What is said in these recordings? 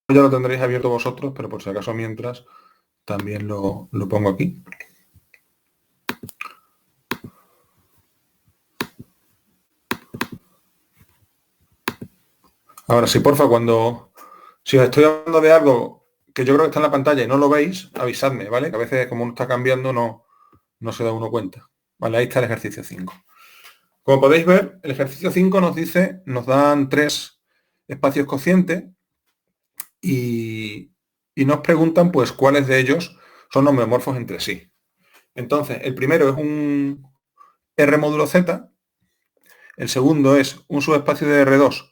ya lo tendréis abierto vosotros, pero por si acaso mientras también lo pongo aquí. Ahora sí, porfa, si os estoy hablando de algo que yo creo que está en la pantalla y no lo veis, avisadme, ¿vale? Que a veces como uno está cambiando no se da uno cuenta. Vale, ahí está el ejercicio 5. Como podéis ver, el ejercicio 5 nos dan 3 espacios cocientes y nos preguntan pues cuáles de ellos son homeomorfos entre sí. Entonces, el primero es un R módulo Z, el segundo es un subespacio de R2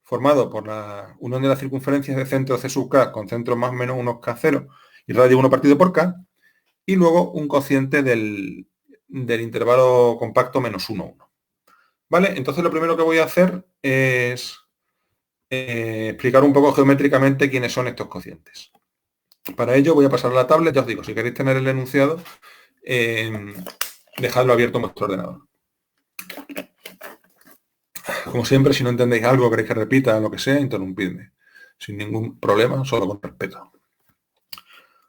formado por la unión de las circunferencias de centro C sub K con centro más o menos unos K0 y radio 1 partido por K, y luego un cociente del intervalo compacto menos 1, 1. ¿Vale? Entonces lo primero que voy a hacer es explicar un poco geométricamente quiénes son estos cocientes. Para ello voy a pasar a la tablet, ya os digo, si queréis tener el enunciado, dejadlo abierto en vuestro ordenador. Como siempre, si no entendéis algo, queréis que repita, lo que sea, interrumpidme. Sin ningún problema, solo con respeto.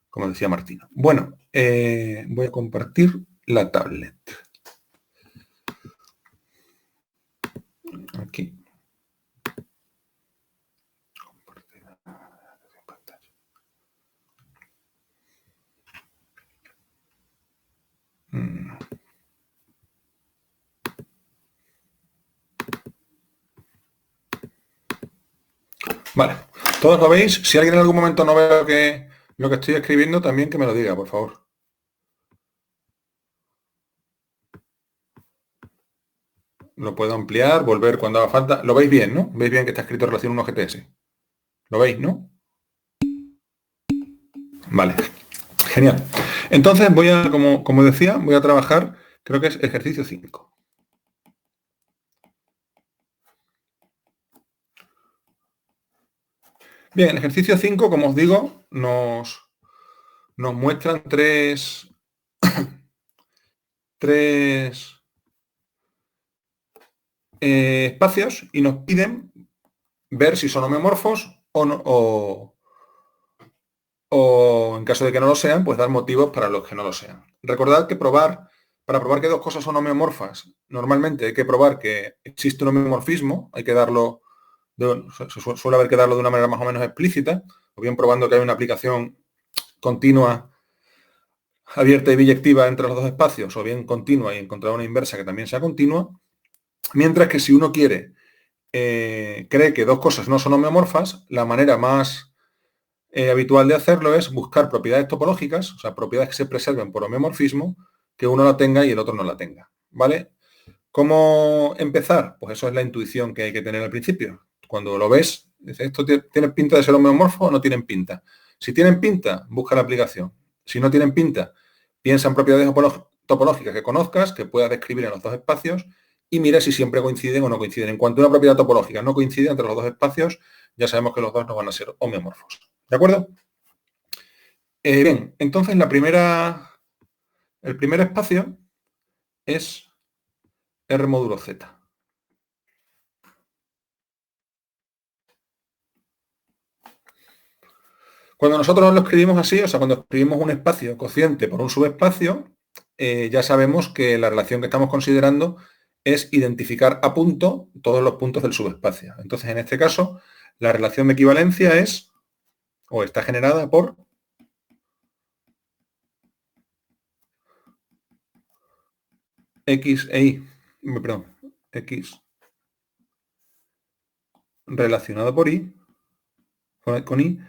Como decía Martina. Bueno, voy a compartir la tablet. Aquí. Vale, todos lo veis. Si alguien en algún momento no ve lo que estoy escribiendo, también que me lo diga, por favor. Lo puedo ampliar, volver cuando haga falta. Lo veis bien, ¿no? Veis bien que está escrito relación 1 GTS. ¿Lo veis, no? Vale, genial. Entonces voy a, como decía, voy a trabajar, creo que es ejercicio 5. Bien, el ejercicio 5, como os digo, nos muestran tres espacios y nos piden ver si son homeomorfos o no, o en caso de que no lo sean, pues dar motivos para los que no lo sean. Recordad que para probar que dos cosas son homeomorfas, normalmente hay que probar que existe un homeomorfismo, hay que darlo, suele haber que darlo de una manera más o menos explícita, o bien probando que hay una aplicación continua, abierta y biyectiva entre los dos espacios, o bien continua y encontrar una inversa que también sea continua, mientras que si uno cree que dos cosas no son homeomorfas, la manera más habitual de hacerlo es buscar propiedades topológicas, o sea, propiedades que se preserven por homeomorfismo, que uno la tenga y el otro no la tenga, ¿vale? ¿Cómo empezar? Pues eso es la intuición que hay que tener al principio. Cuando lo ves, dices, ¿esto tiene pinta de ser homeomorfo o no tienen pinta? Si tienen pinta, busca la aplicación. Si no tienen pinta, piensa en propiedades topológicas que conozcas, que puedas describir en los dos espacios y mira si siempre coinciden o no coinciden. En cuanto a una propiedad topológica no coincide entre los dos espacios, ya sabemos que los dos no van a ser homeomorfos. ¿De acuerdo? Bien, entonces el primer espacio es R módulo Z. Cuando nosotros lo escribimos así, o sea, cuando escribimos un espacio cociente por un subespacio, ya sabemos que la relación que estamos considerando es identificar a punto todos los puntos del subespacio. Entonces, en este caso, la relación de equivalencia es, o está generada por X e Y, perdón, X relacionado por Y, con Y,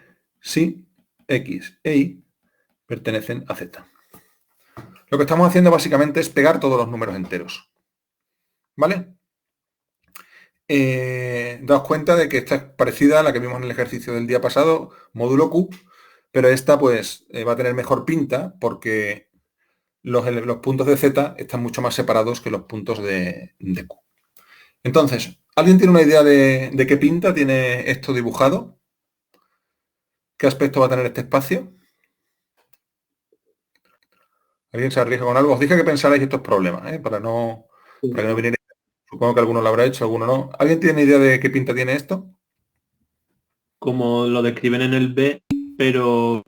si X e Y pertenecen a Z. Lo que estamos haciendo básicamente es pegar todos los números enteros. ¿Vale? Daos cuenta de que esta es parecida a la que vimos en el ejercicio del día pasado, módulo Q, pero esta pues va a tener mejor pinta porque los puntos de Z están mucho más separados que los puntos de Q. Entonces, ¿alguien tiene una idea de qué pinta tiene esto dibujado? ¿Qué aspecto va a tener este espacio? ¿Alguien se arriesga con algo? Os dije que pensarais estos problemas, para que no viniera. Supongo que alguno lo habrá hecho, alguno no. ¿Alguien tiene idea de qué pinta tiene esto? como lo describen en el B, pero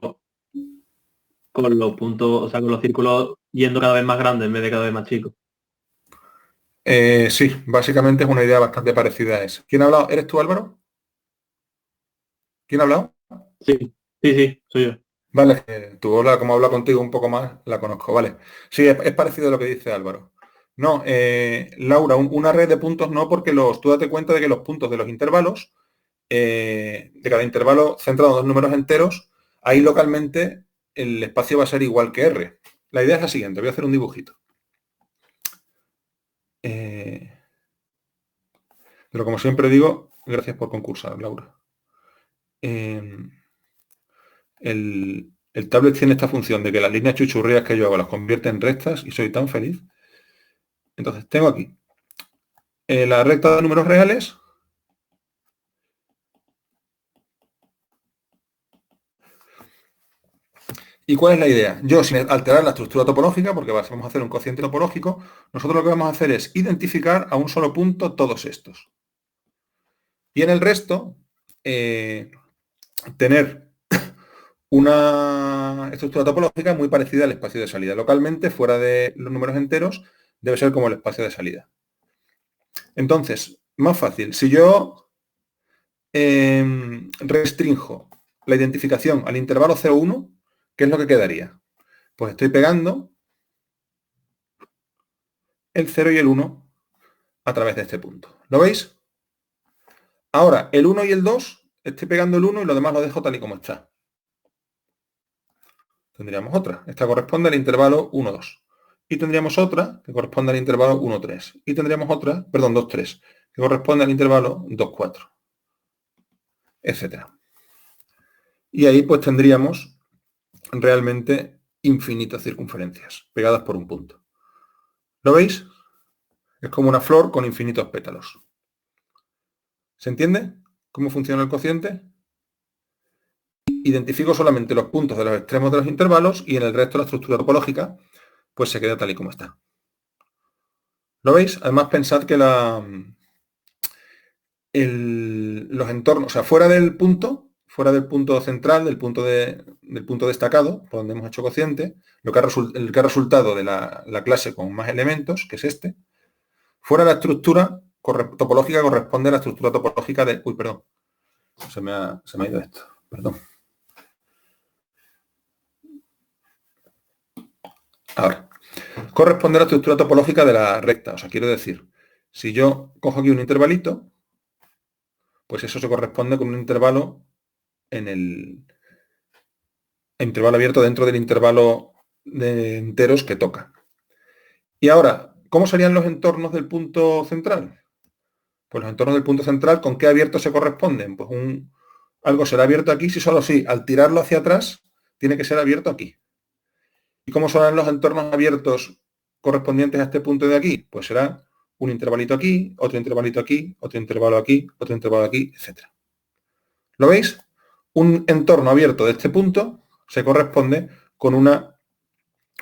con los puntos, o sea, con los círculos yendo cada vez más grandes en vez de cada vez más chicos. Sí, básicamente es una idea bastante parecida a esa. ¿Quién ha hablado? ¿Eres tú, Álvaro? ¿Quién ha hablado? Sí, sí, sí, soy yo. Vale, tu hola, como habla contigo un poco más, la conozco, vale. Sí, es parecido a lo que dice Álvaro. No, Laura, una red de puntos no, porque tú date cuenta de que los puntos de los intervalos, de cada intervalo centrado en dos números enteros, ahí localmente el espacio va a ser igual que R. La idea es la siguiente, voy a hacer un dibujito. Pero como siempre digo, gracias por concursar, Laura. El tablet tiene esta función de que las líneas chuchurrías que yo hago las convierte en rectas y soy tan feliz. Entonces tengo aquí la recta de números reales. ¿Y cuál es la idea? Yo, sin alterar la estructura topológica, porque vamos a hacer un cociente topológico, nosotros lo que vamos a hacer es identificar a un solo punto todos estos. Y en el resto, tener una estructura topológica muy parecida al espacio de salida. Localmente, fuera de los números enteros, debe ser como el espacio de salida. Entonces, más fácil, si yo restrinjo la identificación al intervalo 0,1, ¿qué es lo que quedaría? Pues estoy pegando el 0 y el 1 a través de este punto. ¿Lo veis? Ahora, el 1 y el 2, estoy pegando el 1 y lo demás lo dejo tal y como está. Tendríamos otra. Esta corresponde al intervalo 1, 2. Y tendríamos otra que corresponde al intervalo 1, 3. Y tendríamos otra, perdón, 2, 3, que corresponde al intervalo 2, 4, etcétera. Y ahí pues tendríamos realmente infinitas circunferencias pegadas por un punto. ¿Lo veis? Es como una flor con infinitos pétalos. ¿Se entiende cómo funciona el cociente? Identifico solamente los puntos de los extremos de los intervalos y en el resto la estructura topológica pues se queda tal y como está. ¿Lo veis? Además pensad que los entornos, o sea, fuera del punto central, del punto destacado, por donde hemos hecho cociente, el que ha resultado de la clase con más elementos, que es este, fuera de la estructura topológica corresponde a la estructura topológica de... Uy, perdón. Se me ha ido esto. Perdón. Ahora. Corresponde a la estructura topológica de la recta. O sea, quiero decir, si yo cojo aquí un intervalito, pues eso se corresponde con un intervalo en el intervalo abierto dentro del intervalo de enteros que toca. Y ahora, ¿cómo serían los entornos del punto central? Pues los entornos del punto central, ¿con qué abiertos se corresponden? Pues algo será abierto aquí si solo sí, al tirarlo hacia atrás, tiene que ser abierto aquí. ¿Y cómo serán los entornos abiertos correspondientes a este punto de aquí? Pues será un intervalito aquí, otro intervalito aquí, otro intervalo aquí, otro intervalo aquí, etc. ¿Lo veis? Un entorno abierto de este punto se corresponde con una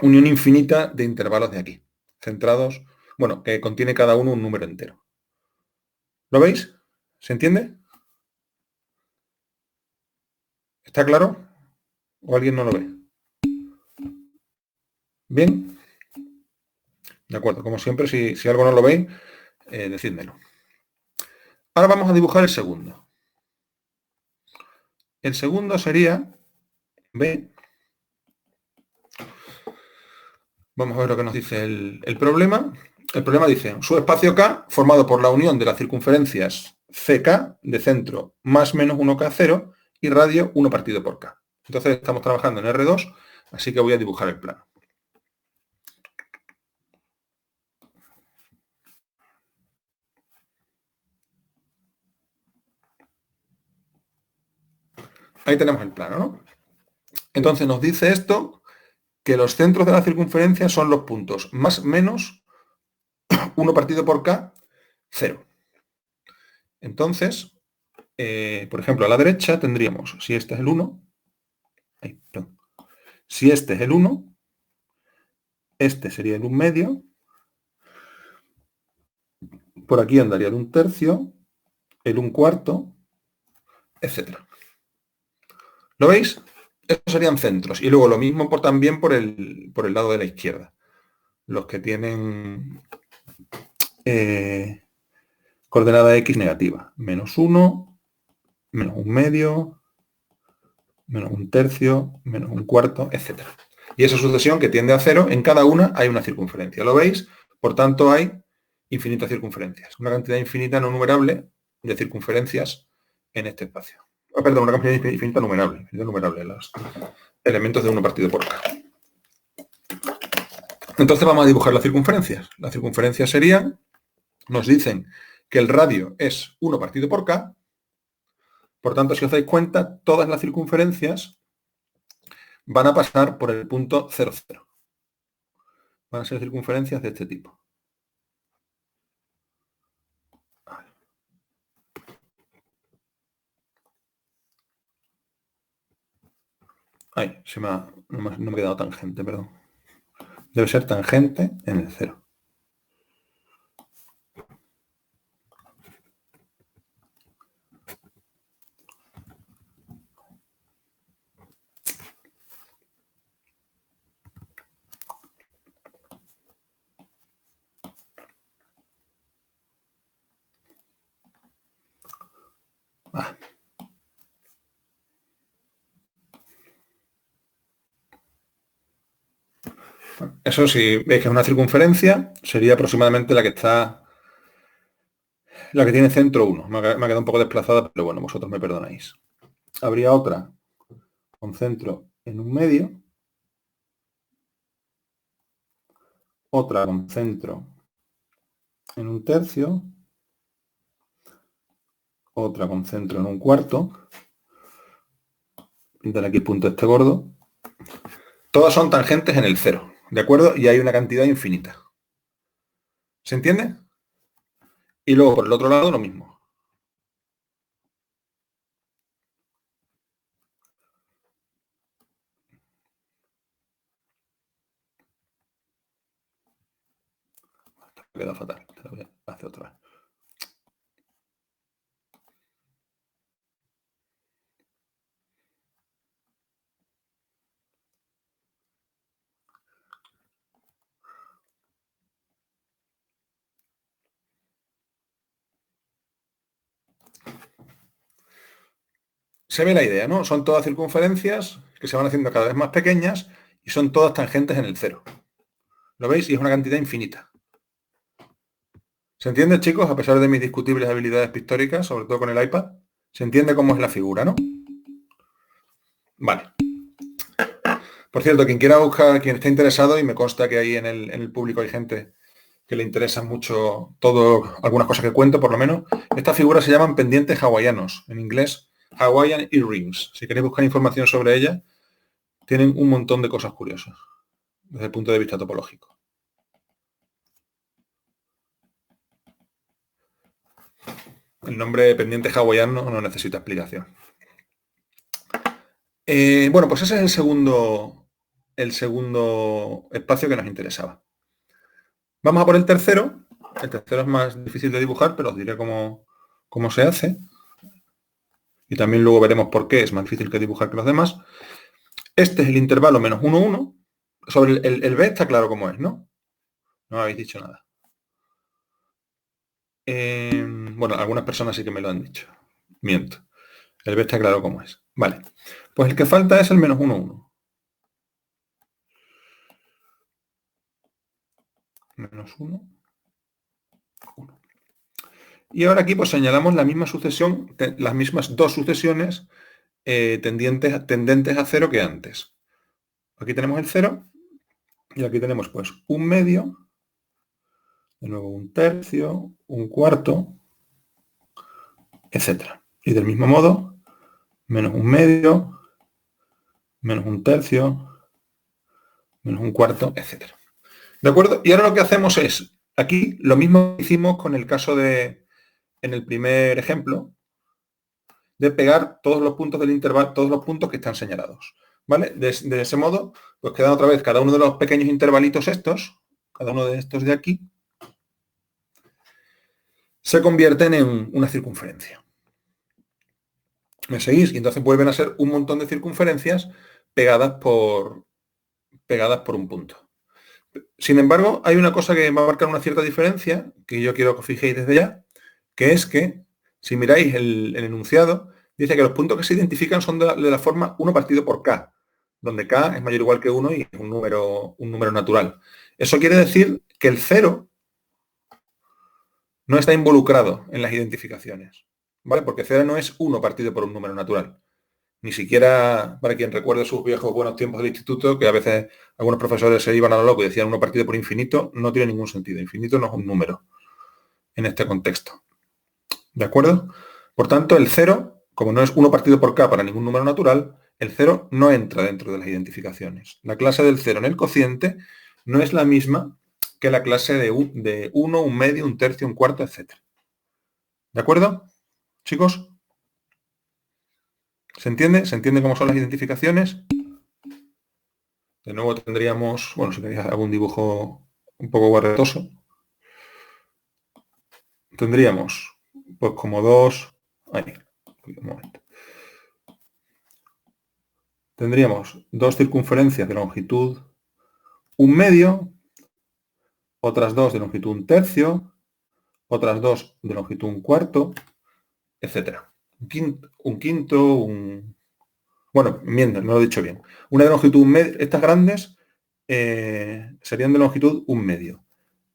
unión infinita de intervalos de aquí, centrados, bueno, que contiene cada uno un número entero. ¿Lo veis? ¿Se entiende? ¿Está claro? ¿O alguien no lo ve? ¿Bien? De acuerdo, como siempre, si algo no lo veis, decídmelo. Ahora vamos a dibujar el segundo. El segundo sería B. Vamos a ver lo que nos dice el problema. El problema dice, su espacio K, formado por la unión de las circunferencias CK de centro más menos 1K0 y radio 1 partido por K. Entonces estamos trabajando en R2, así que voy a dibujar el plano. Ahí tenemos el plano, ¿no? Entonces nos dice esto que los centros de la circunferencia son los puntos más menos 1 partido por K, 0. Entonces, por ejemplo, a la derecha tendríamos, si este es el 1, si este es el 1, este sería el 1 medio, por aquí andaría el 1 tercio, el 1 cuarto, etc. ¿Lo veis? Estos serían centros. Y luego lo mismo también por el lado de la izquierda. Los que tienen coordenada x negativa. -1, -1/2, -1/3, -1/4, etc. Y esa sucesión que tiende a 0, en cada una hay una circunferencia. ¿Lo veis? Por tanto, hay infinitas circunferencias. Una cantidad infinita no numerable de circunferencias en este espacio. Perdón, una cantidad infinita numerable. Los elementos de 1 partido por k. Entonces vamos a dibujar las circunferencias. Las circunferencias serían, nos dicen que el radio es 1 partido por k. Por tanto, si os dais cuenta, todas las circunferencias van a pasar por el punto 0, 0. Van a ser circunferencias de este tipo. Ay, no me he quedado tangente, perdón. Debe ser tangente en el 0. Eso, si veis que es una circunferencia, sería aproximadamente la que tiene centro 1. Me ha quedado un poco desplazada, pero bueno, vosotros me perdonáis. Habría otra con centro en 1/2, otra con centro en 1/3, otra con centro en 1/4. Pintar aquí el punto este gordo. Todas son tangentes en el 0, ¿de acuerdo? Y hay una cantidad infinita. ¿Se entiende? Y luego por el otro lado lo mismo. Esto queda fatal. Te lo voy a hacer otra vez. Se ve la idea, ¿no? Son todas circunferencias que se van haciendo cada vez más pequeñas y son todas tangentes en el 0. ¿Lo veis? Y es una cantidad infinita. ¿Se entiende, chicos? A pesar de mis discutibles habilidades pictóricas, sobre todo con el iPad, se entiende cómo es la figura, ¿no? Vale. Por cierto, quien quiera buscar, quien esté interesado, y me consta que ahí en el público hay gente que le interesa mucho algunas cosas que cuento, por lo menos. Estas figuras se llaman pendientes hawaianos, en inglés Hawaiian earrings. Si queréis buscar información sobre ellas, tienen un montón de cosas curiosas desde el punto de vista topológico. El nombre pendiente hawaiano no necesita explicación. Bueno, pues ese es el segundo espacio que nos interesaba. Vamos a por el tercero. El tercero es más difícil de dibujar, pero os diré cómo se hace. Y también luego veremos por qué es más difícil que dibujar que los demás. Este es el intervalo -1, 1. Sobre el B está claro cómo es, ¿no? No habéis dicho nada. Bueno, algunas personas sí que me lo han dicho. Miento. El B está claro cómo es. Vale. Pues el que falta es el -1, 1. -1, 1. Y ahora aquí pues señalamos la misma sucesión, las mismas dos sucesiones tendentes a 0 que antes. Aquí tenemos el 0 y aquí tenemos pues 1/2, de nuevo 1/3, 1/4, etc. Y del mismo modo, -1/2, -1/3, -1/4, etc. ¿De acuerdo? Y ahora lo que hacemos es, aquí lo mismo que hicimos con el caso en el primer ejemplo, de pegar todos los puntos del intervalo, todos los puntos que están señalados. ¿Vale? De ese modo, pues quedan otra vez cada uno de los pequeños intervalitos estos, cada uno de estos de aquí, se convierten en una circunferencia. ¿Me seguís? Y entonces vuelven a ser un montón de circunferencias pegadas por un punto. Sin embargo, hay una cosa que va a marcar una cierta diferencia, que yo quiero que os fijéis desde ya, que es que, si miráis el enunciado, dice que los puntos que se identifican son de la forma 1 partido por k, donde k es mayor o igual que 1 y es un número natural. Eso quiere decir que el 0 no está involucrado en las identificaciones, ¿vale? Porque 0 no es 1 partido por un número natural. Ni siquiera, para quien recuerde sus viejos buenos tiempos del instituto, que a veces algunos profesores se iban a lo loco y decían 1 partido por infinito, no tiene ningún sentido. Infinito no es un número en este contexto. ¿De acuerdo? Por tanto, el 0, como no es 1 partido por k para ningún número natural, el 0 no entra dentro de las identificaciones. La clase del 0 en el cociente no es la misma que la clase de 1, un medio, un tercio, un cuarto, etc. ¿De acuerdo, chicos? ¿Se entiende? ¿Se entiende cómo son las identificaciones? De nuevo tendríamos, bueno, si queréis algún dibujo un poco guarretoso, tendríamos pues como un momento. Tendríamos dos circunferencias de longitud un medio, otras dos de longitud un tercio, otras dos de longitud un cuarto, etcétera. Un quinto, bueno, miento, no lo he dicho bien. Una de longitud un medio, estas grandes serían de longitud un medio.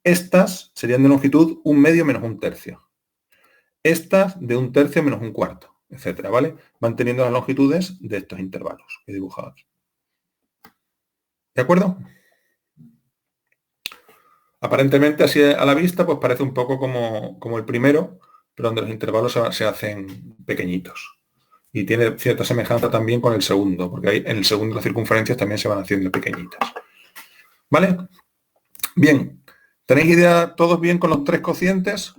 Estas serían de longitud un medio menos un tercio. Estas de un tercio menos un cuarto, etcétera, ¿vale? Van teniendo las longitudes de estos intervalos que he dibujado aquí. ¿De acuerdo? Aparentemente, así a la vista, pues parece un poco como el primero, pero donde los intervalos se hacen pequeñitos. Y tiene cierta semejanza también con el segundo, porque ahí en el segundo las circunferencias también se van haciendo pequeñitas. ¿Vale? Bien. ¿Tenéis idea todos bien con los tres cocientes?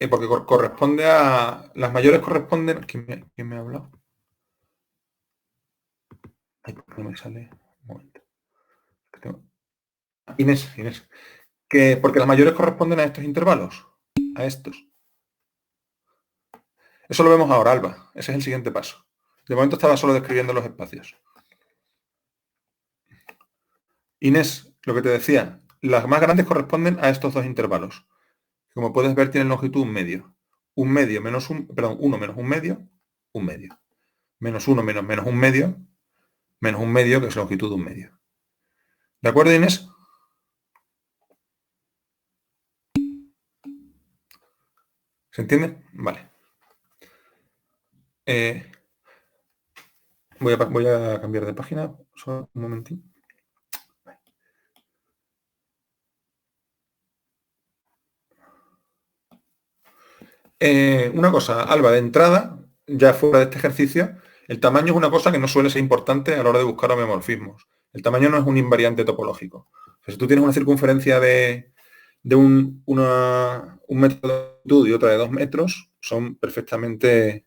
Porque corresponde a... Las mayores corresponden... ¿Quién me ha hablado? Ay, ¿por qué no me sale? Un momento. Inés. Porque las mayores corresponden a estos intervalos. A estos. Eso lo vemos ahora, Alba. Ese es el siguiente paso. De momento estaba solo describiendo los espacios. Inés, lo que te decía, las más grandes corresponden a estos dos intervalos. Como puedes ver, tienen longitud un medio. Un medio menos uno menos un medio, un medio. Menos uno menos un medio, que es longitud un medio. ¿De acuerdo, Inés? ¿Se entiende? Vale. Voy a cambiar de página. Solo un momentín. Una cosa, Alba, de entrada, ya fuera de este ejercicio, el tamaño es una cosa que no suele ser importante a la hora de buscar homeomorfismos. El tamaño no es un invariante topológico. O sea, si tú tienes una circunferencia de un metro de longitud y otra de 2 metros, son perfectamente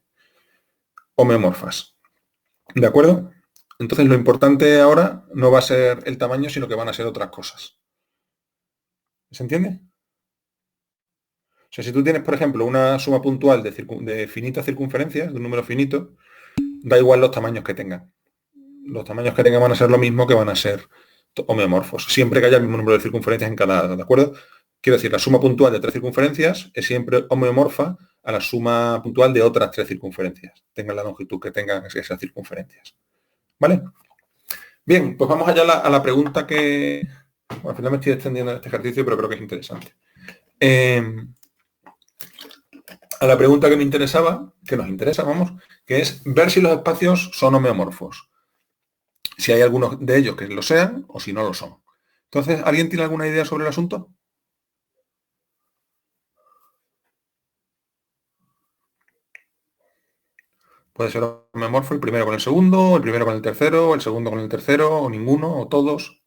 homeomorfas. ¿De acuerdo? Entonces lo importante ahora no va a ser el tamaño, sino que van a ser otras cosas. ¿Se entiende? O sea, si tú tienes, por ejemplo, una suma puntual de finitas circunferencias, de un número finito, da igual los tamaños que tengan. Los tamaños que tengan van a ser lo mismo que van a ser homeomorfos, siempre que haya el mismo número de circunferencias en cada lado, ¿de acuerdo? Quiero decir, la suma puntual de 3 circunferencias es siempre homeomorfa a la suma puntual de otras 3 circunferencias, tengan la longitud que tengan esas circunferencias. ¿Vale? Bien, pues vamos allá a la pregunta que... Bueno, al final me estoy extendiendo en este ejercicio, pero creo que es interesante. A la pregunta que me interesaba, que nos interesa, vamos, que es ver si los espacios son homeomorfos. Si hay algunos de ellos que lo sean o si no lo son. Entonces, ¿alguien tiene alguna idea sobre el asunto? Puede ser homeomorfo el primero con el segundo, el primero con el tercero, el segundo con el tercero, o ninguno, o todos.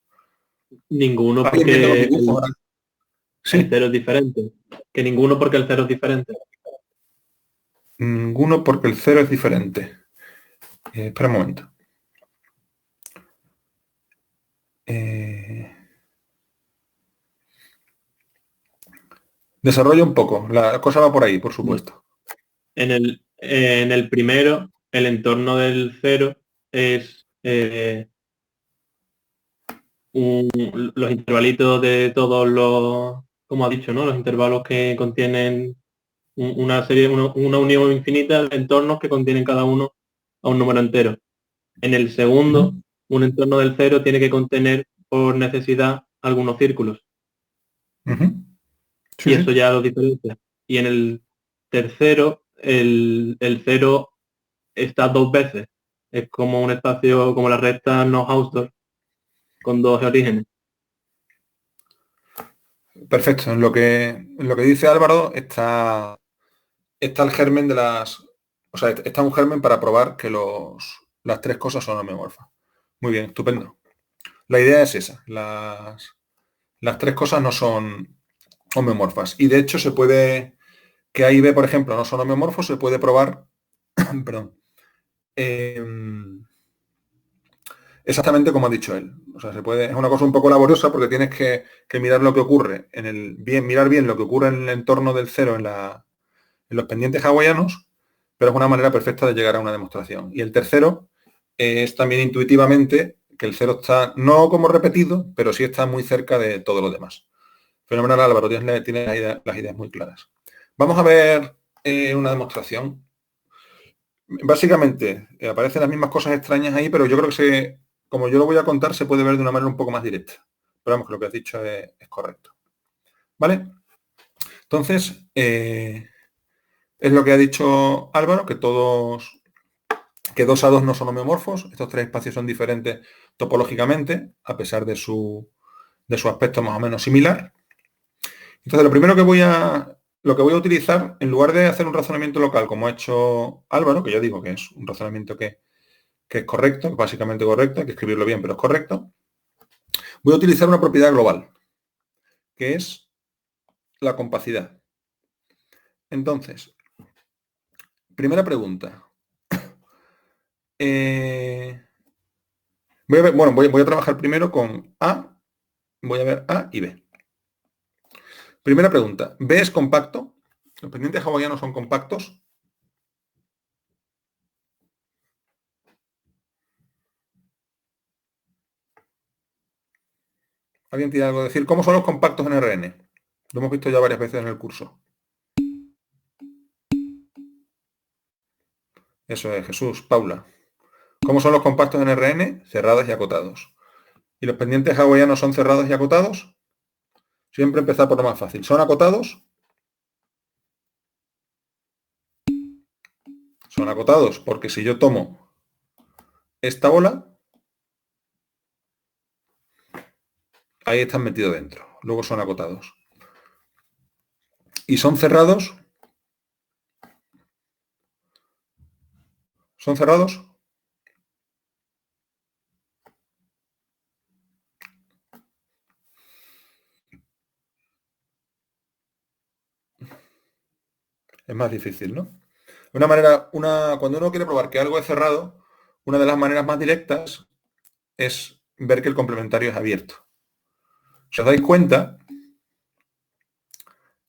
Ninguno ¿Alguien viendo los porque dibujos? el cero es diferente. Que ninguno porque el cero es diferente. Ninguno porque el cero es diferente. Espera un momento. Desarrolla un poco. La cosa va por ahí, por supuesto. En el primero, el entorno del cero es los intervalitos de todos los, como ha dicho, ¿no? Los intervalos que contienen una serie, una unión infinita de entornos que contienen cada uno a un número entero. En el segundo, un entorno del cero tiene que contener por necesidad algunos círculos. Sí, Y eso sí. ya lo diferencia. Y en el tercero, el cero está dos veces. Es como un espacio, como la recta no-Hausdorff, con dos orígenes. Perfecto. En lo que dice Álvaro está el germen de las... O sea, está un germen para probar que las tres cosas son homeomorfas. Muy bien, estupendo. La idea es esa. Las tres cosas no son homeomorfas. Y de hecho se puede... Que A y B, por ejemplo, no son homeomorfos, se puede probar... perdón. Exactamente como ha dicho él. O sea, es una cosa un poco laboriosa porque tienes que mirar lo que ocurre mirar bien lo que ocurre en el entorno del cero en los pendientes hawaianos, pero es una manera perfecta de llegar a una demostración. Y el tercero es también intuitivamente que el cero está no como repetido, pero sí está muy cerca de todo lo demás. Fenomenal, Álvaro, tienes las ideas muy claras. Vamos a ver una demostración. Básicamente, aparecen las mismas cosas extrañas ahí, pero yo creo que como yo lo voy a contar, se puede ver de una manera un poco más directa. Pero vamos, que lo que has dicho es correcto. ¿Vale? Entonces, es lo que ha dicho Álvaro, que dos A2 no son homeomorfos. Estos tres espacios son diferentes topológicamente, a pesar de su aspecto más o menos similar. Entonces, lo que voy a utilizar, en lugar de hacer un razonamiento local, como ha hecho Álvaro, que yo digo que es un razonamiento que es correcto, básicamente correcto, hay que escribirlo bien, pero es correcto, voy a utilizar una propiedad global, que es la compacidad. Entonces, primera pregunta. Voy a trabajar primero con A, voy a ver A y B. Primera pregunta, ¿B es compacto? ¿Los pendientes hawaianos son compactos? ¿Alguien tiene algo que decir? ¿Cómo son los compactos en RN? Lo hemos visto ya varias veces en el curso. Eso es, Jesús, Paula. ¿Cómo son los compactos en RN? Cerrados y acotados. ¿Y los pendientes hawaianos son cerrados y acotados? Siempre empezar por lo más fácil. ¿Son acotados? Son acotados porque si yo tomo esta bola, ahí están metidos dentro. Luego son acotados. ¿Y son cerrados? ¿Son cerrados? Es más difícil, ¿no? Cuando uno quiere probar que algo es cerrado, una de las maneras más directas es ver que el complementario es abierto. Si os dais cuenta,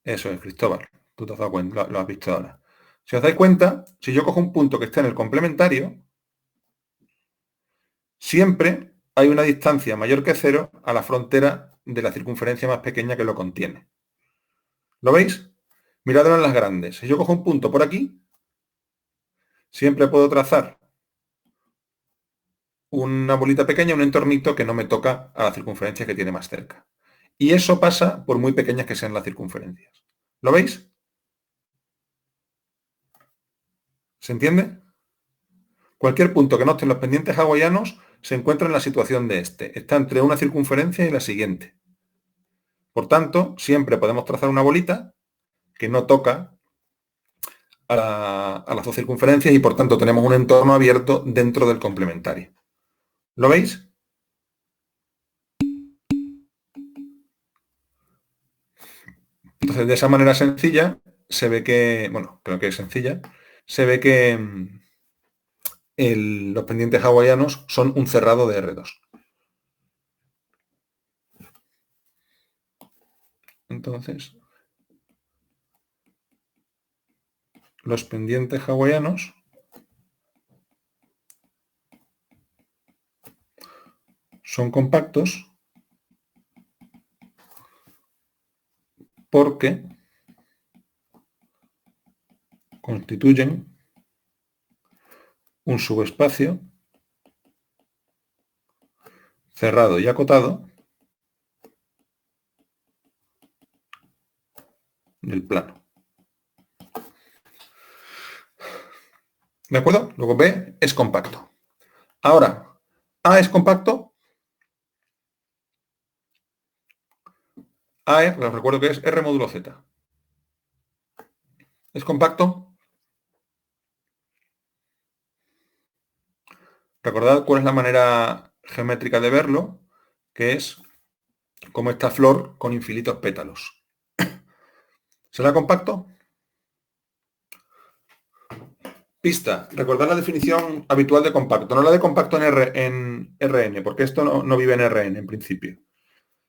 eso es, Cristóbal, tú te has dado cuenta, lo has visto ahora. Si os dais cuenta, si yo cojo un punto que está en el complementario, siempre hay una distancia mayor que cero a la frontera de la circunferencia más pequeña que lo contiene. ¿Lo veis? Miradlo en las grandes. Si yo cojo un punto por aquí, siempre puedo trazar una bolita pequeña, un entornito que no me toca a la circunferencia que tiene más cerca. Y eso pasa por muy pequeñas que sean las circunferencias. ¿Lo veis? ¿Se entiende? Cualquier punto que no esté en los pendientes hawaianos se encuentra en la situación de este. Está entre una circunferencia y la siguiente. Por tanto, siempre podemos trazar una bolita que no toca a las dos circunferencias y por tanto tenemos un entorno abierto dentro del complementario. ¿Lo veis? Entonces, de esa manera sencilla, se ve que, bueno, creo que es sencilla, se ve que los pendientes hawaianos son un cerrado de R2. Entonces, los pendientes hawaianos son compactos porque constituyen un subespacio cerrado y acotado del plano. ¿De acuerdo? Luego B es compacto. Ahora, A es compacto. A es, os recuerdo que es R módulo Z. ¿Es compacto? Recordad cuál es la manera geométrica de verlo, que es como esta flor con infinitos pétalos. ¿Será compacto? Pista. Recordad la definición habitual de compacto, no la de compacto en Rn, porque esto no vive en Rn en principio.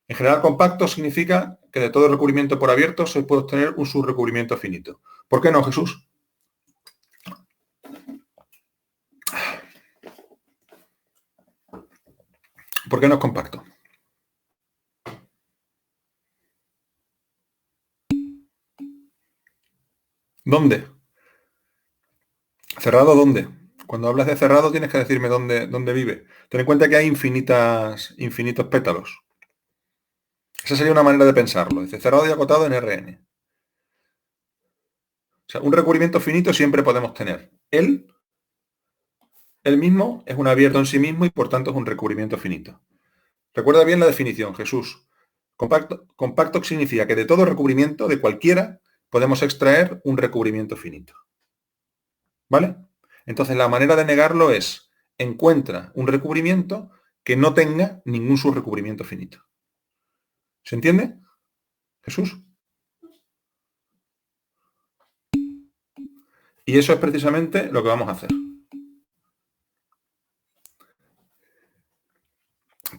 En general, compacto significa que de todo recubrimiento por abierto se puede obtener un subrecubrimiento finito. ¿Por qué no, Jesús? ¿Por qué no es compacto? ¿Dónde? ¿Cerrado dónde? Cuando hablas de cerrado tienes que decirme dónde vive. Ten en cuenta que hay infinitos pétalos. Esa sería una manera de pensarlo. Dice cerrado y acotado en Rn. O sea, un recubrimiento finito siempre podemos tener. Él mismo es un abierto en sí mismo y por tanto es un recubrimiento finito. Recuerda bien la definición, Jesús. Compacto significa que de todo recubrimiento, de cualquiera, podemos extraer un recubrimiento finito. ¿Vale? Entonces la manera de negarlo es encuentra un recubrimiento que no tenga ningún subrecubrimiento finito. ¿Se entiende, Jesús? Y eso es precisamente lo que vamos a hacer.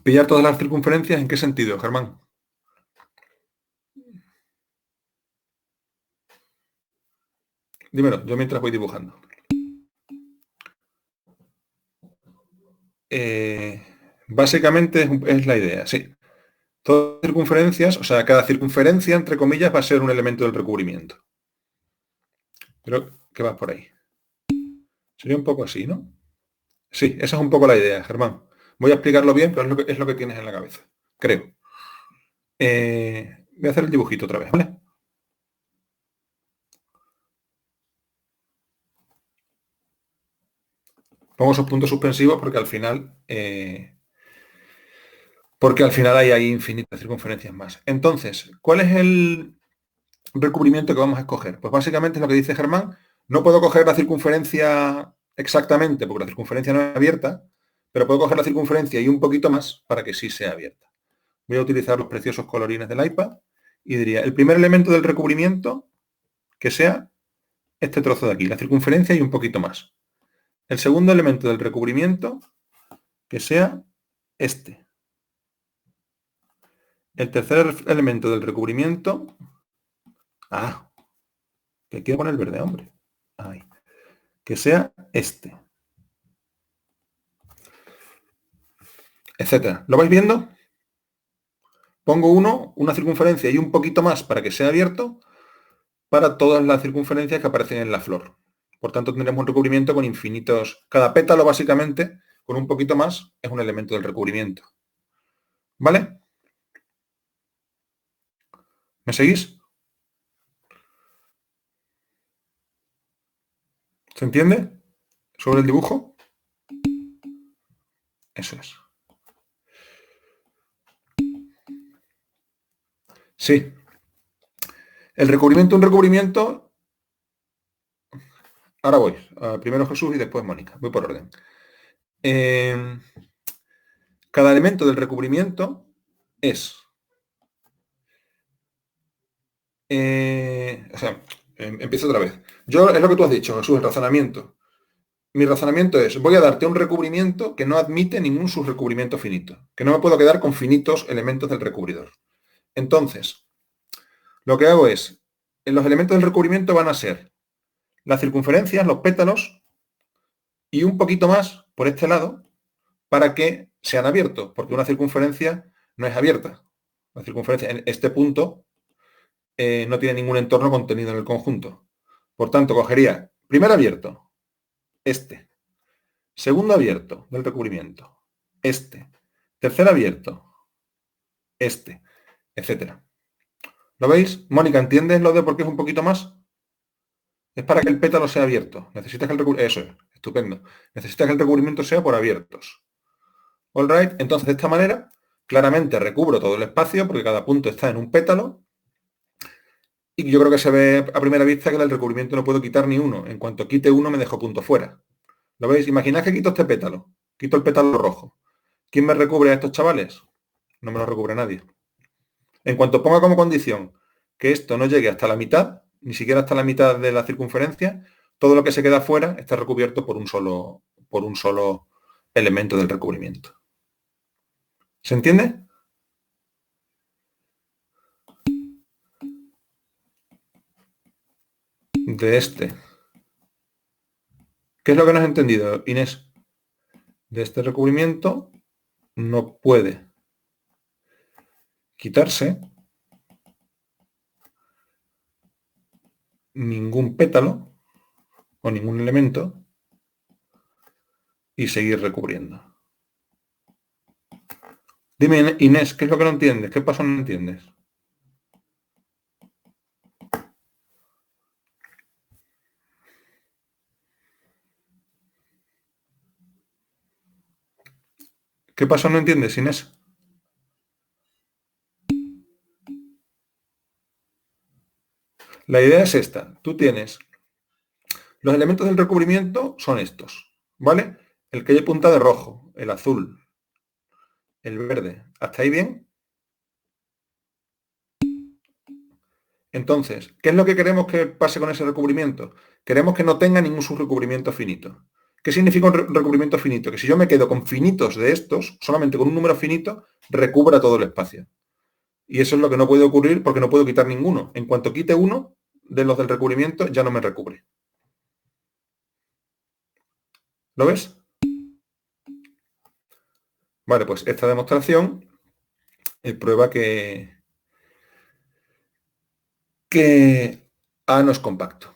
¿Pillar todas las circunferencias en qué sentido, Germán? Dímelo, yo mientras voy dibujando. Básicamente es la idea, sí. Todas las circunferencias, o sea, cada circunferencia, entre comillas, va a ser un elemento del recubrimiento. Creo que vas por ahí. Sería un poco así, ¿no? Sí, esa es un poco la idea, Germán. Voy a explicarlo bien, pero es lo que tienes en la cabeza, creo. Voy a hacer el dibujito otra vez, ¿vale? Pongo esos puntos suspensivos porque al final hay infinitas circunferencias más. Entonces, ¿cuál es el recubrimiento que vamos a escoger? Pues básicamente es lo que dice Germán. No puedo coger la circunferencia exactamente, porque la circunferencia no es abierta, pero puedo coger la circunferencia y un poquito más para que sí sea abierta. Voy a utilizar los preciosos colorines del iPad y diría, el primer elemento del recubrimiento que sea este trozo de aquí, la circunferencia y un poquito más. El segundo elemento del recubrimiento que sea este. El tercer elemento del recubrimiento, que quiero poner verde, hombre. Ahí. Que sea este. Etcétera. ¿Lo vais viendo? Pongo una circunferencia y un poquito más para que sea abierto para todas las circunferencias que aparecen en la flor. Por tanto, tendremos un recubrimiento con infinitos. Cada pétalo, básicamente, con un poquito más, es un elemento del recubrimiento. ¿Vale? ¿Me seguís? ¿Se entiende? ¿Sobre el dibujo? Eso es. Sí. El recubrimiento, un recubrimiento. Ahora voy. Primero Jesús y después Mónica. Voy por orden. Cada elemento del recubrimiento es. Empiezo otra vez. Es lo que tú has dicho, Jesús, el razonamiento. Mi razonamiento es, voy a darte un recubrimiento que no admite ningún subrecubrimiento finito, que no me puedo quedar con finitos elementos del recubridor. Entonces, lo que hago es, los elementos del recubrimiento van a ser las circunferencias, los pétalos, y un poquito más por este lado para que sean abiertos, porque una circunferencia no es abierta. La circunferencia en este punto no tiene ningún entorno contenido en el conjunto. Por tanto, cogería primer abierto, este. Segundo abierto del recubrimiento, este. Tercer abierto, este, etcétera. ¿Lo veis? Mónica, ¿entiendes lo de por qué es un poquito más? Es para que el pétalo sea abierto. Necesitas que el recubrimiento... Eso es, estupendo. Necesitas que el recubrimiento sea por abiertos. All right. Entonces, de esta manera, claramente recubro todo el espacio porque cada punto está en un pétalo. Y yo creo que se ve a primera vista que del recubrimiento no puedo quitar ni uno. En cuanto quite uno, me dejo punto fuera. ¿Lo veis? Imaginad que quito este pétalo. Quito el pétalo rojo. ¿Quién me recubre a estos chavales? No me lo recubre nadie. En cuanto ponga como condición que esto no llegue hasta la mitad, ni siquiera hasta la mitad de la circunferencia, todo lo que se queda fuera está recubierto por un solo elemento del recubrimiento. ¿Se entiende? De este. ¿Qué es lo que no has entendido, Inés? De este recubrimiento no puede quitarse ningún pétalo o ningún elemento y seguir recubriendo. Dime, Inés, ¿qué es lo que no entiendes? ¿Qué pasa no entiendes? ¿Qué pasa no entiendes, Inés? La idea es esta. Tú tienes... Los elementos del recubrimiento son estos, ¿vale? El que hay punta de rojo, el azul, el verde. ¿Hasta ahí bien? Entonces, ¿qué es lo que queremos que pase con ese recubrimiento? Queremos que no tenga ningún subrecubrimiento finito. ¿Qué significa un recubrimiento finito? Que si yo me quedo con finitos de estos, solamente con un número finito, recubra todo el espacio. Y eso es lo que no puede ocurrir porque no puedo quitar ninguno. En cuanto quite uno de los del recubrimiento, ya no me recubre. ¿Lo ves? Vale, pues esta demostración prueba que A no es compacto.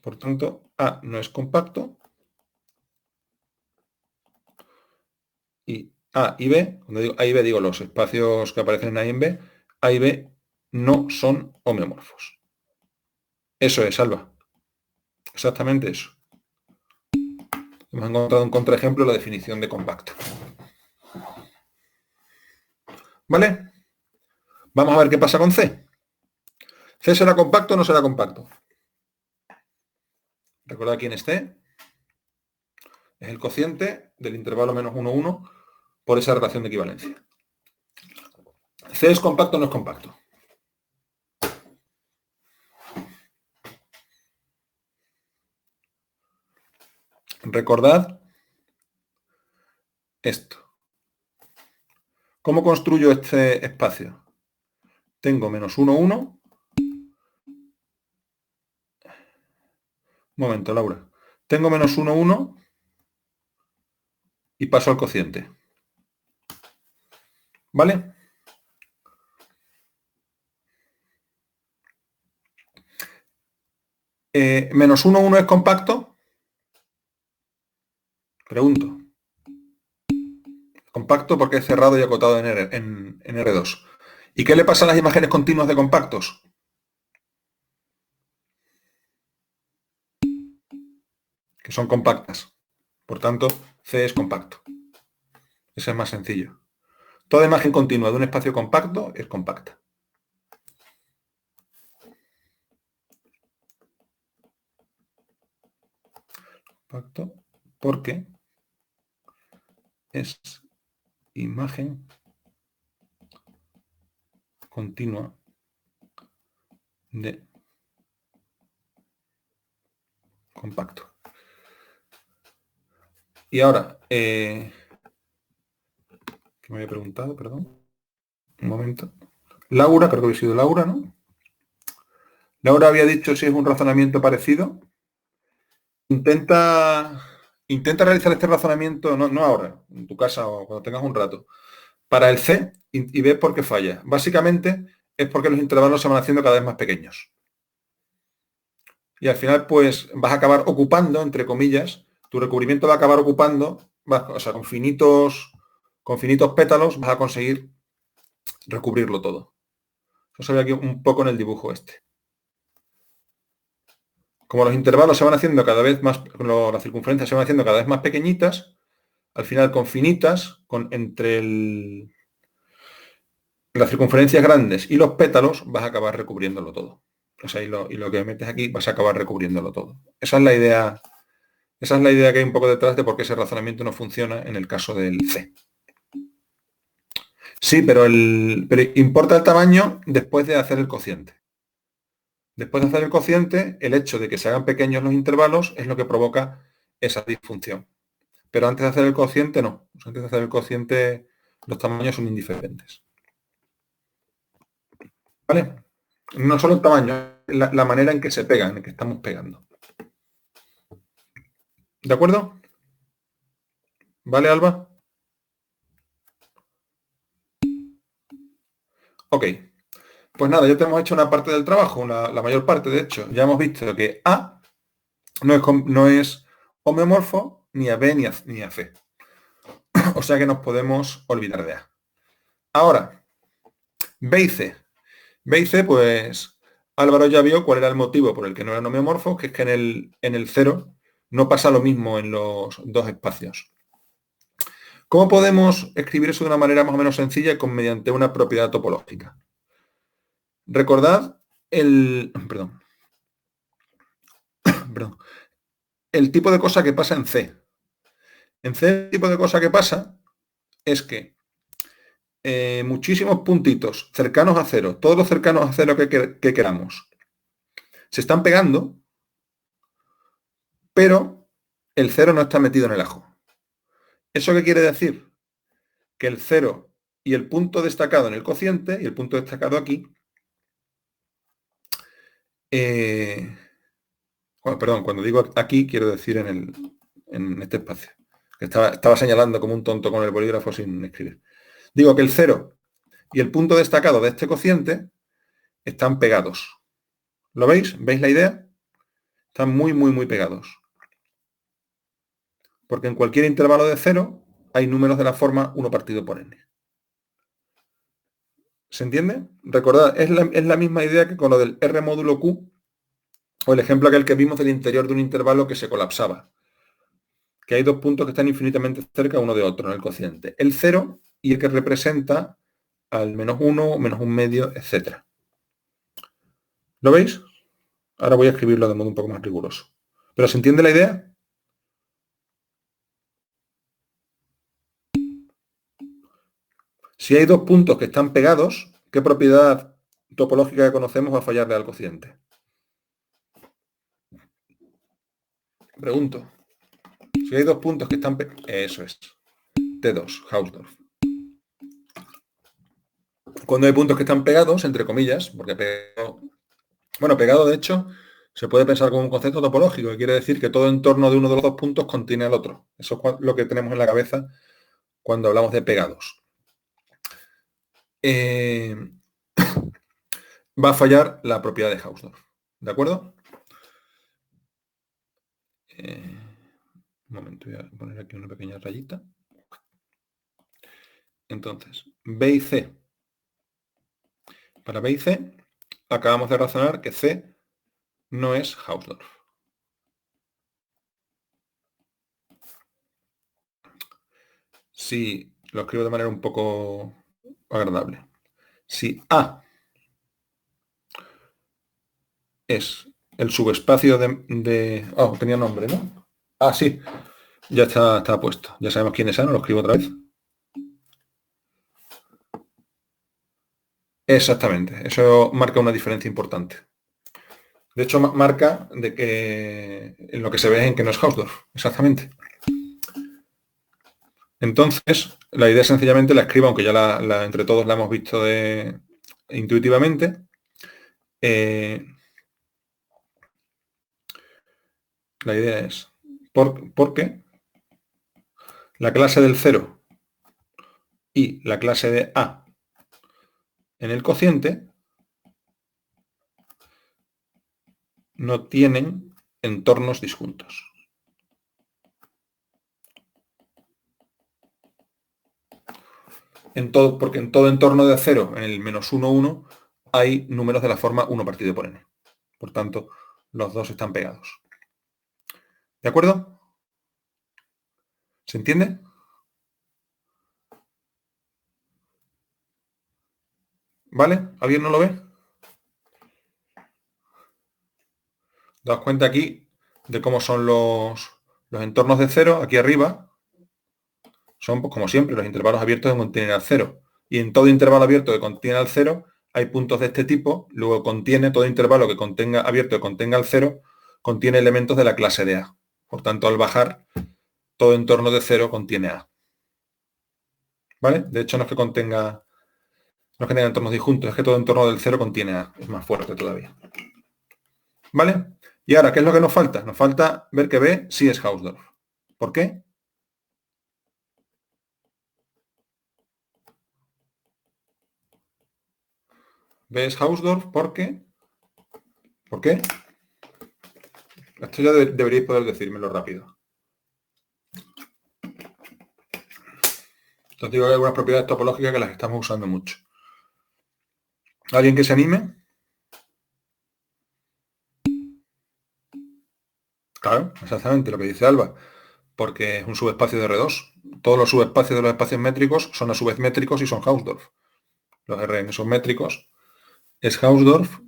Por tanto, A no es compacto y A y B, cuando digo A y B digo los espacios que aparecen en A y en B, A y B no son homeomorfos. Eso es, Alba. Exactamente eso. Hemos encontrado un contraejemplo la definición de compacto. ¿Vale? Vamos a ver qué pasa con C. ¿C será compacto o no será compacto? Recordad quién es C. Es el cociente del intervalo menos 1, 1 por esa relación de equivalencia. ¿C es compacto o no es compacto? Recordad esto. ¿Cómo construyo este espacio? Tengo menos 1, 1. Un momento, Laura. Tengo menos 1, 1 y paso al cociente. ¿Vale? ¿Menos 1, 1 es compacto? Pregunto. Compacto porque es cerrado y acotado en R2. ¿Y qué le pasa a las imágenes continuas de compactos? Que son compactas. Por tanto, C es compacto. Ese es más sencillo. Toda imagen continua de un espacio compacto es compacta. Compacto porque es imagen continua de compacto. Y ahora, ¿qué me había preguntado? Perdón. Un momento. Laura, creo que había sido Laura, ¿no? Laura había dicho si es un razonamiento parecido. Intenta realizar este razonamiento, no ahora, en tu casa o cuando tengas un rato, para el C y ves por qué falla. Básicamente es porque los intervalos se van haciendo cada vez más pequeños. Y al final, pues, vas a acabar ocupando, entre comillas, tu recubrimiento va a acabar ocupando, o sea, con finitos pétalos vas a conseguir recubrirlo todo. Eso se ve aquí un poco en el dibujo este. Como los intervalos se van haciendo cada vez más, las circunferencias se van haciendo cada vez más pequeñitas, al final con finitas, las circunferencias grandes y los pétalos, vas a acabar recubriéndolo todo. O sea, y lo que metes aquí vas a acabar recubriéndolo todo. Esa es la idea que hay un poco detrás de por qué ese razonamiento no funciona en el caso del C. Sí, pero importa el tamaño después de hacer el cociente. Después de hacer el cociente, el hecho de que se hagan pequeños los intervalos es lo que provoca esa disfunción. Pero antes de hacer el cociente, no. Antes de hacer el cociente, los tamaños son indiferentes. ¿Vale? No solo el tamaño, la manera en que se pegan, en que estamos pegando. ¿De acuerdo? ¿Vale, Alba? Ok. Pues nada, ya te hemos hecho una parte del trabajo, la mayor parte, de hecho. Ya hemos visto que A no es homeomorfo ni a B ni a C. O sea que nos podemos olvidar de A. Ahora, B y C. B y C, pues Álvaro ya vio cuál era el motivo por el que no eran homeomorfos, que es que en el 0 no pasa lo mismo en los dos espacios. ¿Cómo podemos escribir eso de una manera más o menos sencilla mediante una propiedad topológica? Recordad perdón, el tipo de cosa que pasa en C. En C el tipo de cosa que pasa es que muchísimos puntitos cercanos a cero, todos los cercanos a cero que queramos, se están pegando, pero el cero no está metido en el ajo. ¿Eso qué quiere decir? Que el 0 y el punto destacado en el cociente, y el punto destacado aquí, cuando digo aquí, quiero decir en este espacio. Que estaba señalando como un tonto con el bolígrafo sin escribir. Digo que el 0 y el punto destacado de este cociente están pegados. ¿Lo veis? ¿Veis la idea? Están muy, muy, muy pegados. Porque en cualquier intervalo de 0 hay números de la forma 1 partido por n. ¿Se entiende? Recordad, es la misma idea que con lo del R módulo Q, o el ejemplo aquel que vimos del interior de un intervalo que se colapsaba. Que hay dos puntos que están infinitamente cerca uno de otro en el cociente. El 0 y el que representa al -1, -1/2, etc. ¿Lo veis? Ahora voy a escribirlo de modo un poco más riguroso. ¿Pero se entiende la idea? Si hay dos puntos que están pegados, ¿qué propiedad topológica que conocemos va a fallarle al cociente? Pregunto. Si hay dos puntos que están pegados... Eso es. T2, Hausdorff. Cuando hay puntos que están pegados, entre comillas, porque pegado de hecho, se puede pensar como un concepto topológico, que quiere decir que todo entorno de uno de los dos puntos contiene al otro. Eso es lo que tenemos en la cabeza cuando hablamos de pegados. Va a fallar la propiedad de Hausdorff. ¿De acuerdo? Un momento, voy a poner aquí una pequeña rayita. Entonces, B y C. Para B y C, acabamos de razonar que C no es Hausdorff. Si lo escribo de manera un poco agradable. Si A es el subespacio de... Oh, tenía nombre, ¿no? Ah, sí. Ya está puesto. Ya sabemos quién es A, no lo escribo otra vez. Exactamente. Eso marca una diferencia importante. De hecho, marca de que en lo que se ve en que no es Hausdorff. Exactamente. Entonces, la idea sencillamente la escribo, aunque ya entre todos la hemos visto intuitivamente. La idea es, porque la clase del 0 y la clase de A en el cociente no tienen entornos disjuntos. Porque en todo entorno de 0, en el -1, 1, hay números de la forma 1 partido por n. Por tanto, los dos están pegados. ¿De acuerdo? ¿Se entiende? ¿Vale? ¿Alguien no lo ve? Daos cuenta aquí de cómo son los entornos de 0, aquí arriba. Son, pues, como siempre, los intervalos abiertos que contienen al 0. Y en todo intervalo abierto que contiene al 0, hay puntos de este tipo. Luego contiene todo intervalo que contenga abierto que contenga al 0, contiene elementos de la clase de A. Por tanto, al bajar, todo entorno de 0 contiene A. ¿Vale? De hecho, no es que tenga entornos disjuntos, es que todo entorno del 0 contiene A. Es más fuerte todavía. ¿Vale? Y ahora, ¿qué es lo que nos falta? Nos falta ver que B sí es Hausdorff. ¿Por qué? B es Hausdorff porque... ¿Por qué? Esto ya deberíais poder decírmelo rápido. Entonces digo que hay algunas propiedades topológicas que las estamos usando mucho. ¿Alguien que se anime? Claro, exactamente lo que dice Alba. Porque es un subespacio de R2. Todos los subespacios de los espacios métricos son a su vez métricos y son Hausdorff. Los Rn son métricos. Es Hausdorff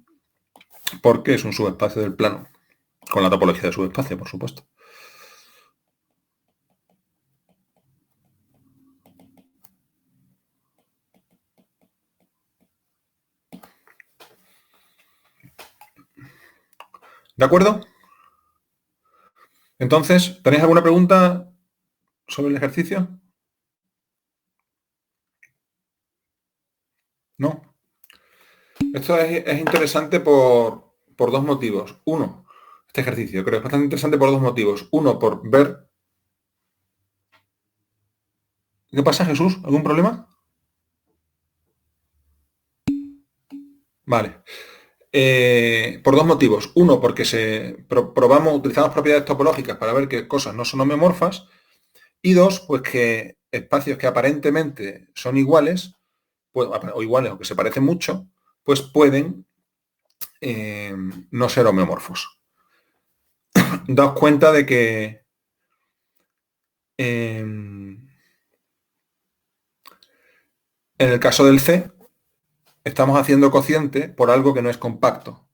porque es un subespacio del plano. Con la topología de subespacio, por supuesto. ¿De acuerdo? Entonces, ¿tenéis alguna pregunta sobre el ejercicio? ¿No? Esto es interesante por dos motivos. Uno, este ejercicio creo que es bastante interesante por dos motivos. Uno, por ver... ¿Qué pasa, Jesús? ¿Algún problema? Vale. Por dos motivos. Uno, porque utilizamos propiedades topológicas para ver qué cosas no son homeomorfas. Y dos, pues que espacios que aparentemente son iguales, pues, o iguales o que se parecen mucho, pues pueden no ser homeomorfos. Daos cuenta de que en el caso del C estamos haciendo cociente por algo que no es compacto.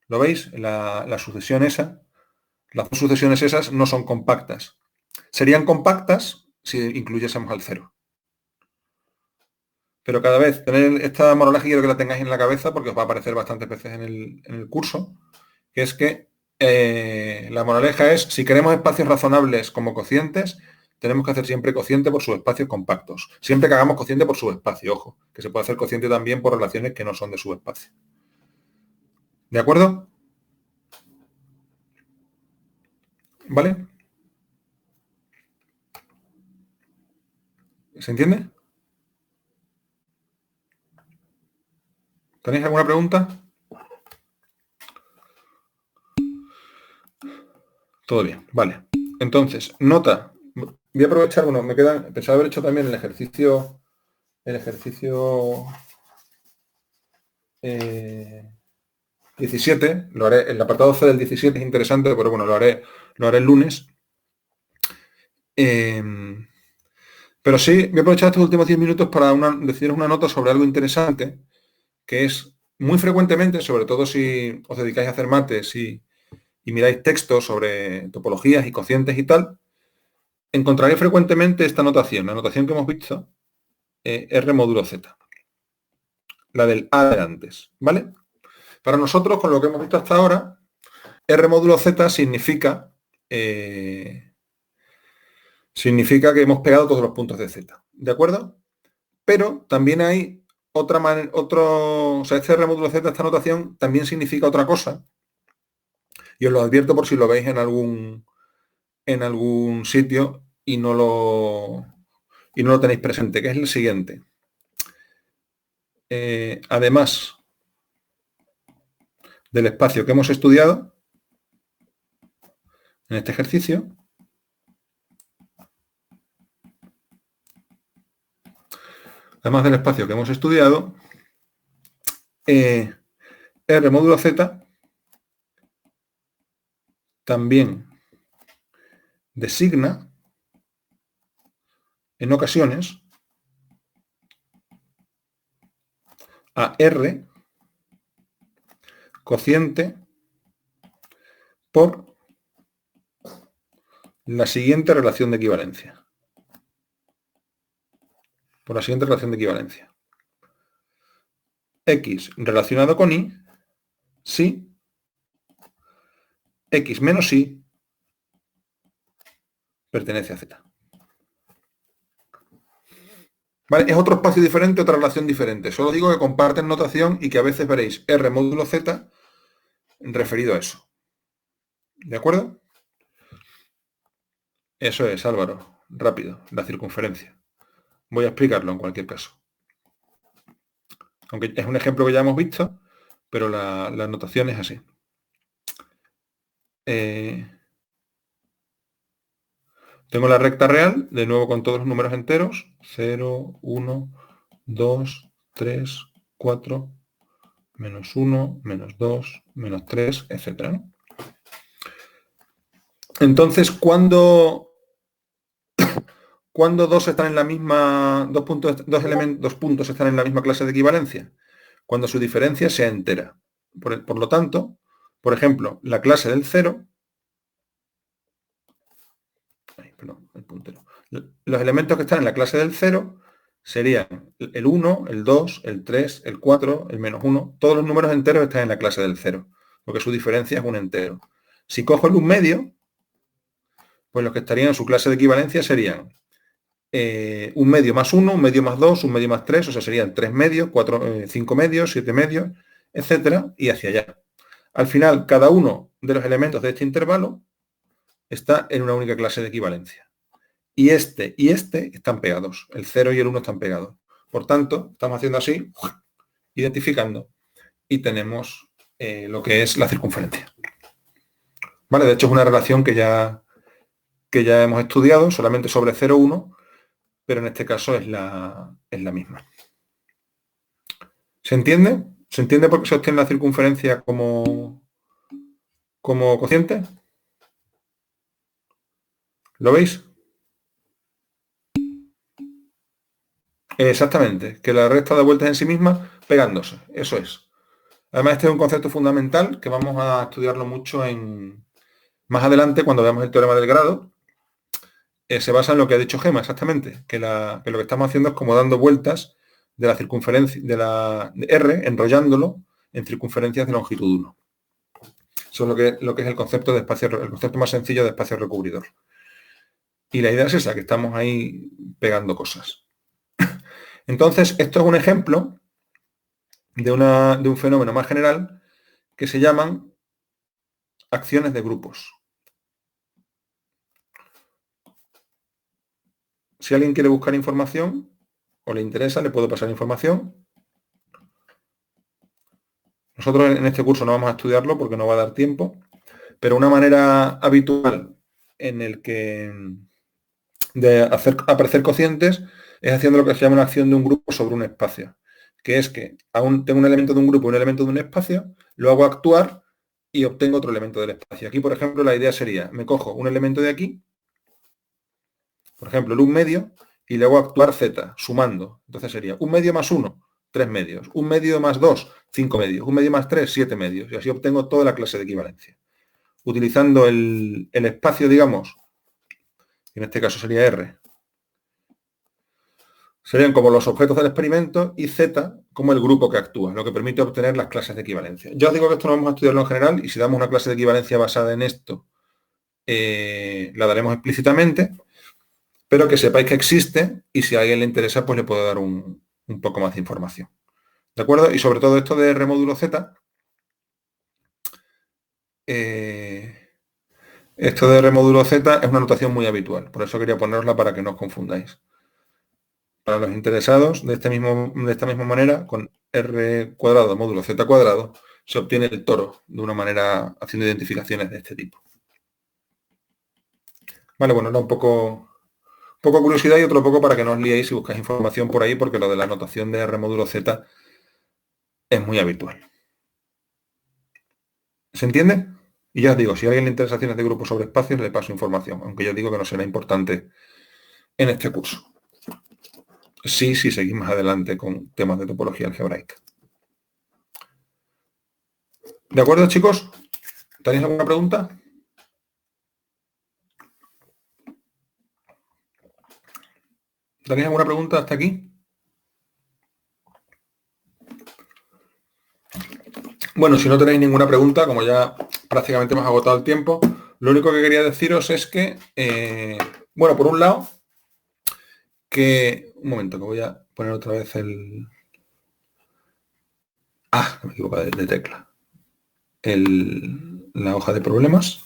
¿Lo veis? La sucesión esa, las dos sucesiones esas no son compactas. Serían compactas si incluyésemos al 0. Pero cada vez, tener esta moraleja quiero que la tengáis en la cabeza porque os va a aparecer bastantes veces en el curso, que es que la moraleja es, si queremos espacios razonables como cocientes, tenemos que hacer siempre cociente por subespacios compactos. Siempre que hagamos cociente por subespacio, ojo, que se puede hacer cociente también por relaciones que no son de subespacio. ¿De acuerdo? ¿Vale? ¿Se entiende? ¿Tenéis alguna pregunta? Todo bien, vale. Entonces, nota. Voy a aprovechar, bueno, pensaba haber hecho también el ejercicio 17, lo haré, el apartado C del 17 es interesante, pero bueno, lo haré el lunes. Pero sí, voy a aprovechar estos últimos 10 minutos para deciros una nota sobre algo interesante, que es muy frecuentemente, sobre todo si os dedicáis a hacer mates y miráis textos sobre topologías y cocientes y tal, encontraréis frecuentemente esta notación, la notación que hemos visto, R módulo Z, la del A de antes, ¿vale? Para nosotros, con lo que hemos visto hasta ahora, R módulo Z significa que hemos pegado todos los puntos de Z, ¿de acuerdo? Pero también hay o sea, este R módulo Z, esta notación, también significa otra cosa, Y os lo advierto por si lo veis en algún sitio y no lo tenéis presente, que es el siguiente. Además del espacio que hemos estudiado en este ejercicio, R módulo Z también designa en ocasiones a R cociente por la siguiente relación de equivalencia. X relacionado con Y si X menos Y pertenece a Z. ¿Vale? Es otro espacio diferente, otra relación diferente. Solo digo que comparten notación y que a veces veréis R módulo Z referido a eso. ¿De acuerdo? Eso es, Álvaro. Rápido, la circunferencia. Voy a explicarlo en cualquier caso. Aunque es un ejemplo que ya hemos visto, pero la notación es así. Tengo la recta real, de nuevo con todos los números enteros. 0, 1, 2, 3, 4, menos 1, menos 2, menos 3, etc. ¿no? Entonces, cuando dos están en la misma, dos puntos están en la misma clase de equivalencia, cuando su diferencia sea entera. Por lo tanto, por ejemplo, la clase del 0, el puntero. Los elementos que están en la clase del 0 serían el 1, el 2, el 3, el 4, el menos 1. Todos los números enteros están en la clase del 0, porque su diferencia es un entero. Si cojo el 1 medio, pues los que estarían en su clase de equivalencia serían 1 medio más 1, 1 medio más 2, 1 medio más 3, o sea, serían 3 medios, 5 medios, 7 medios, etcétera, y hacia allá. Al final, cada uno de los elementos de este intervalo está en una única clase de equivalencia. Y este están pegados. El 0 y el 1 están pegados. Por tanto, estamos haciendo así, identificando, y tenemos lo que es la circunferencia. ¿Vale? De hecho, es una relación que ya hemos estudiado, solamente sobre 0, 1, pero en este caso es la misma. ¿Se entiende? ¿Se entiende por qué se obtiene la circunferencia como cociente? ¿Lo veis? Exactamente, que la recta da vueltas en sí misma pegándose, eso es. Además, este es un concepto fundamental que vamos a estudiarlo mucho más adelante cuando veamos el teorema del grado. Se basa en lo que ha dicho Gemma, exactamente, que lo que estamos haciendo es como dando vueltas de la circunferencia de R, enrollándolo en circunferencias de longitud 1. Eso es lo que es el concepto de espacio, el concepto más sencillo de espacio recubridor. Y la idea es esa, que estamos ahí pegando cosas. Entonces, esto es un ejemplo de un fenómeno más general que se llaman acciones de grupos. Si alguien quiere buscar información o le interesa, le puedo pasar información. Nosotros en este curso no vamos a estudiarlo porque no va a dar tiempo, pero una manera habitual en el que de hacer aparecer cocientes es haciendo lo que se llama una acción de un grupo sobre un espacio, que es que aún tengo un elemento de un grupo y un elemento de un espacio, lo hago actuar y obtengo otro elemento del espacio. Aquí, por ejemplo, la idea sería, me cojo un elemento de aquí, por ejemplo, el 1 medio, y le hago actuar z, sumando. Entonces sería 1 medio más 1, 3 medios. 1 medio más 2, 5 medios. 1 medio más 3, 7 medios. Y así obtengo toda la clase de equivalencia. Utilizando el espacio, digamos, en este caso sería R, serían como los objetos del experimento y Z como el grupo que actúa, lo que permite obtener las clases de equivalencia. Yo os digo que esto no vamos a estudiarlo en general y si damos una clase de equivalencia basada en esto, la daremos explícitamente, pero que sepáis que existe y si a alguien le interesa, pues le puedo dar un poco más de información. ¿De acuerdo? Y sobre todo esto de R módulo Z, esto de R módulo Z es una notación muy habitual, por eso quería ponerosla para que no os confundáis. Para los interesados, de esta misma manera, con R cuadrado módulo Z cuadrado, se obtiene el toro de una manera haciendo identificaciones de este tipo. Vale, bueno, era un poco curiosidad y otro poco para que no os liéis y buscáis información por ahí, porque lo de la notación de R módulo Z es muy habitual. ¿Se entiende? Y ya os digo, si a alguien le interesa acciones de grupo sobre espacios, le paso información, aunque yo digo que no será importante en este curso. Sí, si seguís más adelante con temas de topología algebraica. ¿De acuerdo, chicos? ¿Tenéis alguna pregunta? ¿Tenéis alguna pregunta hasta aquí? Bueno, si no tenéis ninguna pregunta, como ya prácticamente hemos agotado el tiempo, lo único que quería deciros es que, bueno, por un lado, que... Un momento, que voy a poner otra vez el... Ah, me he equivocado de tecla. La hoja de problemas.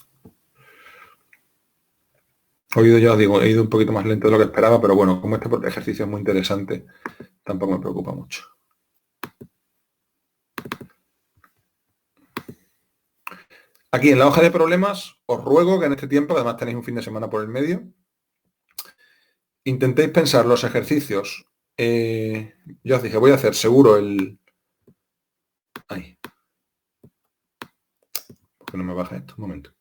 Ya os digo, he ido un poquito más lento de lo que esperaba, pero bueno, como este ejercicio es muy interesante, tampoco me preocupa mucho. Aquí en la hoja de problemas, os ruego que en este tiempo, además tenéis un fin de semana por el medio, intentéis pensar los ejercicios. Yo os dije, voy a hacer seguro el... Ahí. ¿Por qué no me baja esto? Un momento.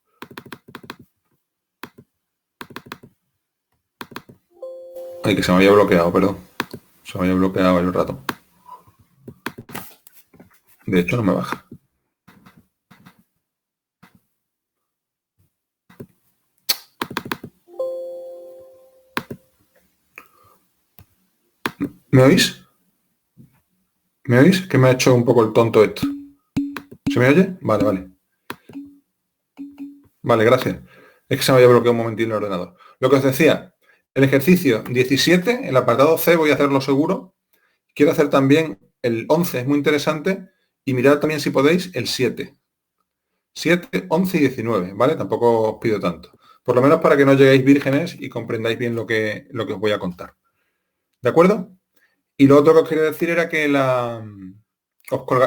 Ay, que se me había bloqueado, perdón. Se me había bloqueado el rato. De hecho, no me baja. ¿Me oís? ¿Me oís? Que me ha hecho un poco el tonto esto. ¿Se me oye? Vale, vale. Vale, gracias. Es que se me había bloqueado un momentito el ordenador. Lo que os decía, el ejercicio 17, el apartado C, voy a hacerlo seguro. Quiero hacer también el 11, es muy interesante. Y mirad también, si podéis, el 7. 7, 11 y 19, ¿vale? Tampoco os pido tanto. Por lo menos para que no lleguéis vírgenes y comprendáis bien lo que os voy a contar. ¿De acuerdo? Y lo otro que os quería decir era que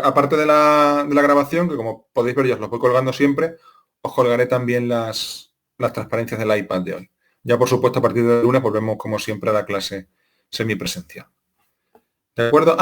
aparte de la grabación, que como podéis ver ya os lo voy colgando siempre, os colgaré también las transparencias del iPad de hoy. Ya por supuesto a partir del lunes volvemos como siempre a la clase semipresencial. ¿De acuerdo?